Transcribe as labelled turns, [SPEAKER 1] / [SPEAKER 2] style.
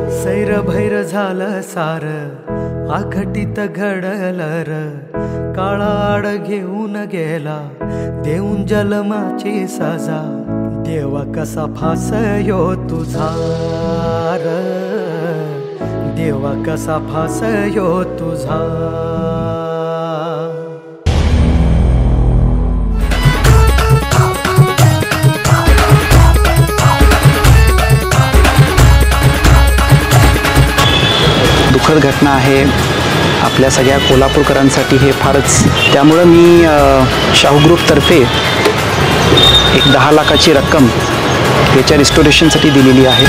[SPEAKER 1] सैरभैर झालं सार आखटीत घडलं र काळाड घेऊन गेला देऊन जन्माची सजा देवा कसा फासयो तुझा र देवा कसा फासयो तुझा।
[SPEAKER 2] दुःखद घटना आहे आपल्या सगळ्या कोल्हापूरकरांसाठी हे फारच। त्यामुळे मी शाहू ग्रुपतर्फे एक 10 लाखाची रक्कम याच्या रिस्टोरेशनसाठी दिलेली आहे।